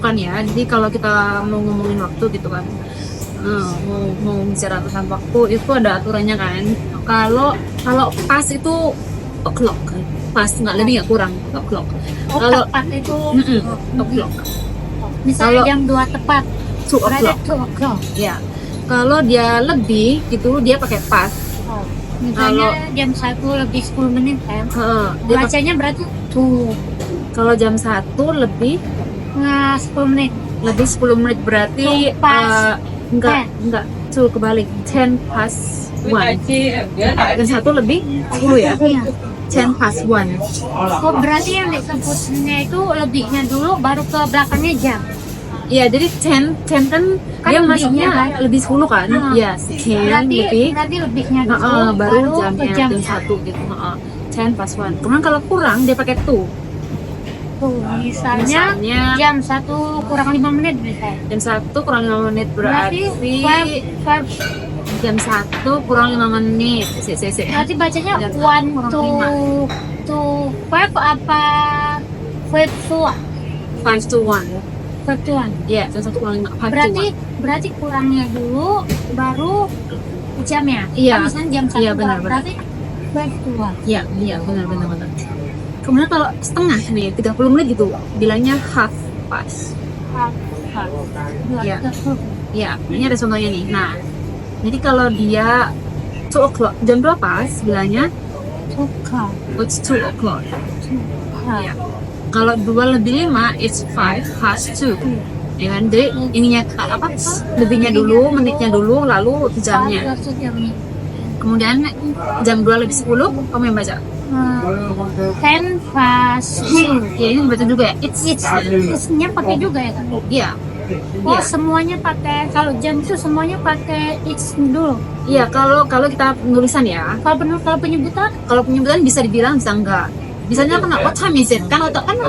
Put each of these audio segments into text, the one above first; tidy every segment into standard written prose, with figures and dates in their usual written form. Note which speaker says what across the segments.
Speaker 1: kan ya. Jadi kalau kita mau ngomongin waktu gitu kan, mau bicara tentang waktu itu ada aturannya kan. Kalau pas itu o'clock, pas nggak lebih nggak kurang o'clock. Kalau
Speaker 2: tepat itu
Speaker 1: o'clock,
Speaker 2: misalnya
Speaker 1: kalau-
Speaker 2: jam 2 tepat
Speaker 1: 2
Speaker 2: berarti
Speaker 1: o'clock,
Speaker 2: 2 o'clock.
Speaker 1: ya. Kalau dia lebih gitu dia pakai pas.
Speaker 2: Misalnya jam 1 lebih 10 menit kan,
Speaker 1: Dia
Speaker 2: bacanya berarti tuh
Speaker 1: kalau jam 1 lebih
Speaker 2: 10 menit.
Speaker 1: 10 menit berarti
Speaker 2: Pas.
Speaker 1: enggak tuh kebalik 10 past 1. Jam 1 lebih 10 ya.
Speaker 2: Iya.
Speaker 1: 10 past 1.
Speaker 2: Oh, berarti yang disebutnya itu lebihnya dulu baru ke belakangnya jam.
Speaker 1: Iya, jadi 10 kan
Speaker 2: Kan
Speaker 1: dia
Speaker 2: lebihnya
Speaker 1: masuknya
Speaker 2: kan?
Speaker 1: lebih 10 kan?
Speaker 2: Nah,
Speaker 1: Iya, 10 lebih.
Speaker 2: berarti lebihnya dulu
Speaker 1: Baru
Speaker 2: ke
Speaker 1: jamnya
Speaker 2: jam
Speaker 1: jam 1 gitu. 10 past 1. Kemudian kalau kurang dia pakai tuh.
Speaker 2: tuh. Misalnya jam 1 kurang 5 menit misalnya.
Speaker 1: Jam 1 kurang 5 menit berarti
Speaker 2: five,
Speaker 1: jam 1 kurang 5 menit.
Speaker 2: berarti bacanya
Speaker 1: Jam
Speaker 2: 1
Speaker 1: kurang
Speaker 2: to
Speaker 1: 5.
Speaker 2: 5 apa 5 to
Speaker 1: 5 to 1.
Speaker 2: 5 to 1.
Speaker 1: Iya, jam 1 kurang 5. 5
Speaker 2: Berarti kurangnya dulu baru jamnya.
Speaker 1: Iya.
Speaker 2: Kan misalnya jam 1
Speaker 1: Iya, benar.
Speaker 2: berarti 5 to 1.
Speaker 1: Iya, benar. Kemudian kalau setengah nih, 30 menit gitu, bilangnya half past. Iya. Ya, ini ada contohnya nih. Nah, jadi kalau dia 2 o'clock, jam 2 pas, bilangnya it's 2 o'clock. Ya. Kalau 2 lebih 5, it's 5 past 2. Ya kan? Jadi ininya apa? Lebihnya dulu, menitnya dulu, lalu jamnya. Kemudian jam 2 lebih 10, kamu yang baca.
Speaker 2: 10 past 2.
Speaker 1: Ya, ini baca juga ya.
Speaker 2: It's-nya pakai juga ya kan?
Speaker 1: Iya.
Speaker 2: Oh,
Speaker 1: Iya.
Speaker 2: semuanya pakai, kalau jam itu semuanya pakai it's dulu.
Speaker 1: Iya, kalau kita penulisan ya.
Speaker 2: Kalau penyebutan
Speaker 1: Kalau penyebutan bisa dibilang bisa enggak. Misalnya kan what time is it? Kan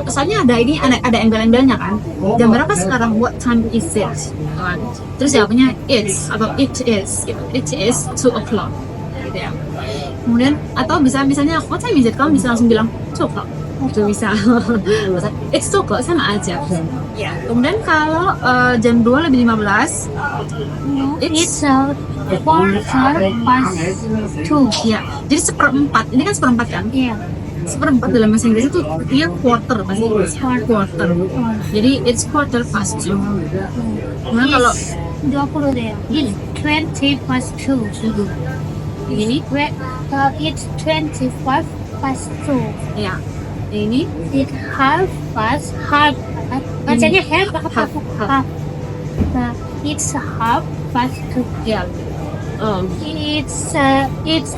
Speaker 1: soalnya ada ini ada embel-embelnya kan. Jam berapa sekarang? What time is it? Kan. Terus jawabnya it's atau it is. Gitu. It is 2 o'clock. Gitu ya. Kemudian atau bisa misalnya what time is it? Kamu bisa langsung bilang 2 o'clock. Itu bisa. It's 2 o'clock sama aja. Ya. Kemudian kalau jam 2 lebih 15
Speaker 2: it's a quarter past 2.
Speaker 1: ya. Jadi seperempat. Ini kan seperempat kan?
Speaker 2: Iya.
Speaker 1: Seperempat dalam bahasa Inggris itu artinya quarter bahasa Inggris. Quarter. Jadi it's quarter past 2. Kemudian kalau
Speaker 2: 20 deh. It's 20 past 2.
Speaker 1: ini
Speaker 2: It's 25 past 2.
Speaker 1: ya ini
Speaker 2: It's half past half. Bacanya half apa?
Speaker 1: Half.
Speaker 2: Nah, it's half past 2.
Speaker 1: ya
Speaker 2: It's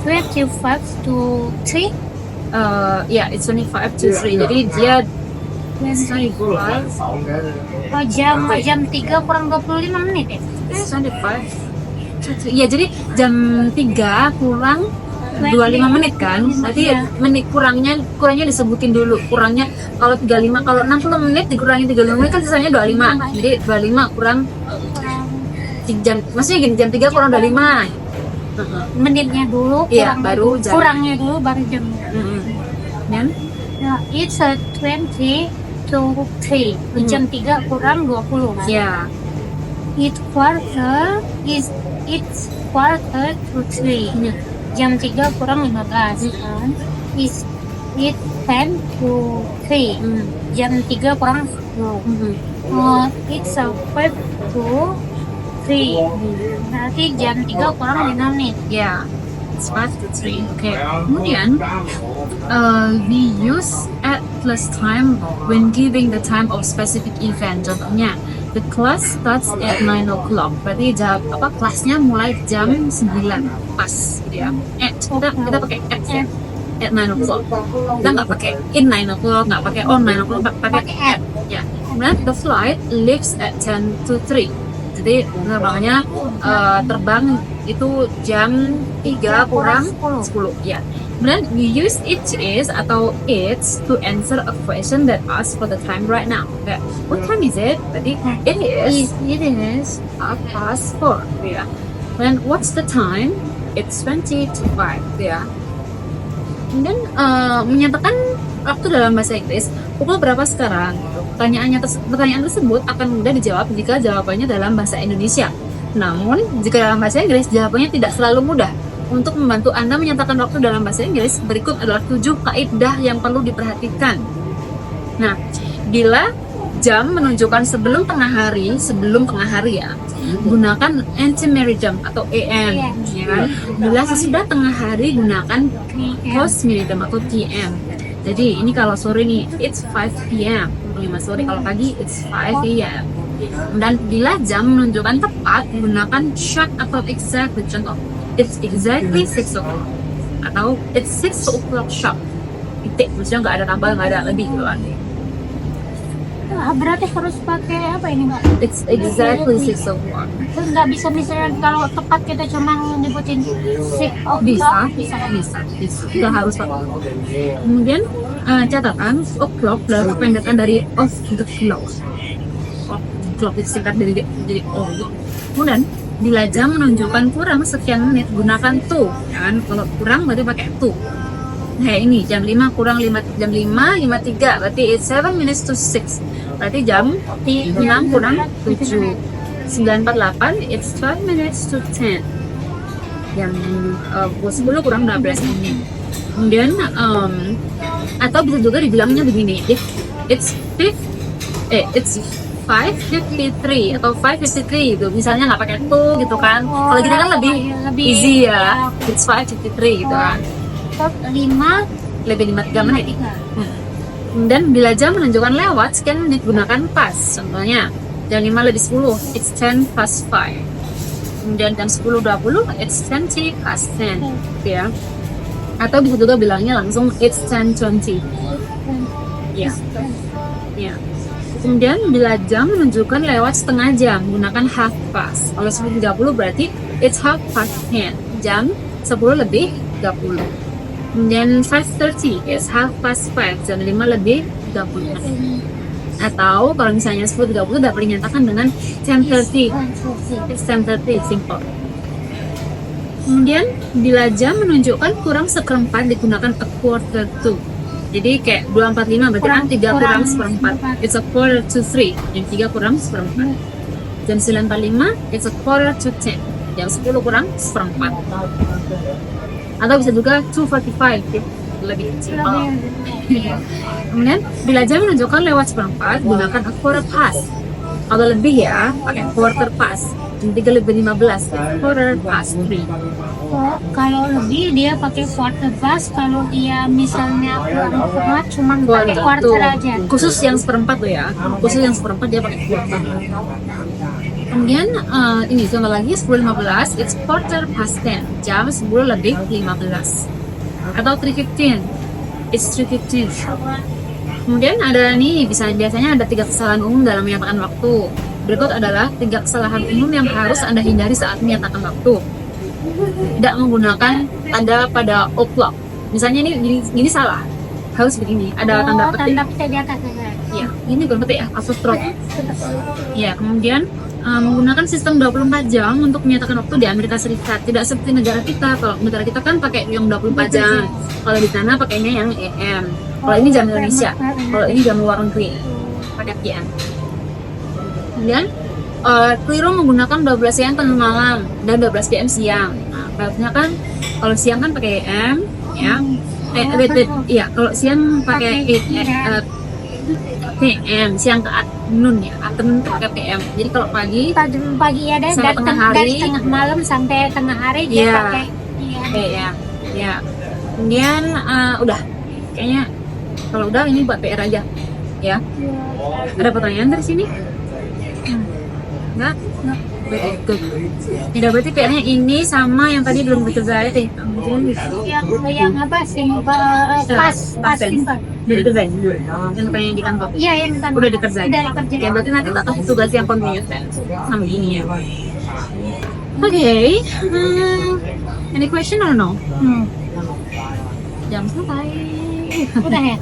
Speaker 2: 25 to 3.
Speaker 1: ya it's 25 to 3. Jadi dia
Speaker 2: 25.
Speaker 1: 25
Speaker 2: Oh, jam 3 kurang 25 menit ya?
Speaker 1: 25 ya, jadi jam 3 kurang 25 menit kan. Berarti menit kurangnya disebutin dulu. Kurangnya kalau 35, kalau 60 menit dikurangi 35 menit kan sisanya 25. Jadi 25 kurang jam, maksudnya gini, jam 3 kurang 25.
Speaker 2: Menitnya dulu,
Speaker 1: Iya, baru jam.
Speaker 2: kurangnya dulu baru jam.
Speaker 1: Dan
Speaker 2: Nah, it's a 20 to 3. Jam 3 kurang 20 kan?
Speaker 1: ya,
Speaker 2: It's quarter to 3. Jam 3 kurang 15 kan? It's 10 to 3. Jam 3 kurang 10. It's a 5 to 3. Berarti jam 3 kurang 5 menit.
Speaker 1: ya, it's 5 to 3. Oke. Kemudian we use at plus time when giving the time of specific event. Contohnya, the class starts at 9 o'clock. Berarti kelasnya mulai jam 9 pas gitu ya. Kita pakai at ya. At 9 o'clock. Kita nggak pakai in 9 o'clock, nggak pakai on 9 o'clock, pakai at ya. Kemudian the flight leaves at 10 to 3. Jadi penerbangannya terbang itu jam 3 kurang 10 ya. Kemudian we use it is atau it's to answer a question that asks for the time right now. Kayak, what time is it? Tadi it is 4:30 ya. Then what's the time? It's 20 to 5 ya. Kemudian menyatakan waktu dalam bahasa Inggris pukul berapa sekarang? pertanyaan tersebut akan mudah dijawab jika jawabannya dalam bahasa Indonesia. Namun, jika dalam bahasa Inggris, jawabannya tidak selalu mudah. Untuk membantu Anda menyatakan waktu dalam bahasa Inggris, berikut adalah 7 kaidah yang perlu diperhatikan. Nah, bila jam menunjukkan sebelum tengah hari ya, gunakan anti-meridian atau AM, ya kan? Bila sesudah tengah hari, gunakan post-meridian atau PM. Jadi ini kalau sore nih, it's 5 p.m. 5 sore, kalau pagi it's 5 a.m. Dan bila jam menunjukkan tepat, gunakan sharp atau exact. Contoh, it's exactly 6 o'clock atau it's 6 o'clock sharp. Titik, maksudnya nggak ada tambah, nggak ada lebih gitu kan.
Speaker 2: Berarti harus pakai apa ini, Mbak?
Speaker 1: It's exactly 6 o'clock.
Speaker 2: Terus nggak bisa misalnya kalau tepat kita cuma nyebutin 6
Speaker 1: Bisa.
Speaker 2: bisa.
Speaker 1: Nggak harus pakai. Kemudian catatan o'clock adalah kependekan dari off the clock. Clock disingkat dari O. Kemudian bila jam menunjukkan kurang sekian menit, gunakan to, kan? Kalau kurang berarti pakai to. Nah ini jam 5 kurang 5, jam 5:53 berarti it's 7 minutes to 6, berarti jam 6 kurang 7. 9:48 it's 12 minutes to 10, jam 10 kurang 12 menit. Kemudian atau bisa juga dibilangnya begini, if it's 5:53 atau 5:53 gitu, misalnya nggak pakai to gitu kan. Kalau gitu kan lebih easy ya, it's 5:53 gitu kan.
Speaker 2: 5
Speaker 1: lebih 53 menit. Dan bila jam menunjukkan lewat sekian menit, gunakan past. Contohnya jam 5:10 it's 10 past 5. Kemudian jam 10:20 it's 20 past 10 ya. Atau bisa juga bilangnya langsung it's 10:20 ya. Ya. Kemudian bila jam menunjukkan lewat setengah jam, gunakan half past. Kalau 10:30 berarti it's half past 10, jam 10 lebih 30. Kemudian 5:30 is half past 5, jam 5 lebih 30. Atau kalau misalnya 10:30 dapat dinyatakan dengan 10:30. It's 10:30, simple. Kemudian bila jam menunjukkan kurang seperempat, digunakan a quarter to. Jadi kayak 2:45 berarti kan 3 kurang seperempat. It's a quarter to 3. Jam 3 kurang seperempat. Jam 9:45 it's a quarter to 10. Jam 10 kurang seperempat. Atau bisa juga 2:45 ya, lebih kecil. Kemudian bila jam menunjukkan lewat seperempat, gunakan a quarter past. Kalau lebih ya, pakai quarter past. Jam 3 lebih 15, quarter past 3.
Speaker 2: Kalau lebih dia pakai quarter past, kalau dia misalnya kurang cuma pakai quarter aja.
Speaker 1: Khusus yang seperempat tuh ya, khusus yang seperempat dia pakai quarter. Kemudian ini contoh lagi 10:15 it's quarter past 10, jam 10 lebih 15. Atau 3:15 it's 3:15. Kemudian ada nih, biasanya ada 3 kesalahan umum dalam menyatakan waktu. Berikut adalah 3 kesalahan umum yang harus Anda hindari saat menyatakan waktu. Tidak menggunakan tanda pada o'clock. Misalnya ini salah, harus begini, ada tanda petik.
Speaker 2: Tanda petik di atas.
Speaker 1: Ya, ini bukan petik ya, apostrophe. Ya, kemudian menggunakan sistem 24 jam untuk menyatakan waktu di Amerika Serikat. Tidak seperti negara kita. Kalau negara kita kan pakai yang 24 jam. Kalau di sana pakainya yang AM. Kalau ini jam Indonesia. Kalau ini jam luar negeri, pakai PM. Kemudian keliru menggunakan 12 siang tengah malam dan 12 PM siang. Nah, harusnya kan kalau siang kan pakai AM ya. Iya, kalau siang pakai PM, siang ke afternoon ya, afternoon pakai PM. Jadi kalau pagi
Speaker 2: ya deh,
Speaker 1: sampai tengah hari,
Speaker 2: dari tengah malam sampai tengah hari dia pakai
Speaker 1: PM. Ya. Kemudian udah, kayaknya kalau udah ini buat PR aja ya. Ada pertanyaan dari sini? Enggak? Good. Tidak, berarti PR-nya ini sama yang tadi belum dikerjain deh.
Speaker 2: Yang apa sih? Pas.
Speaker 1: Udah dikerjain? Yang pengen di kantor?
Speaker 2: Iya, yang kantor.
Speaker 1: Udah dikerjain?
Speaker 2: Udah dikerjain.
Speaker 1: Ya, berarti nanti tak kasih tugas yang continuous sama ini ya. Okay. Any question or no?
Speaker 2: Hmm.
Speaker 1: Jam selesai.
Speaker 2: Udah ya?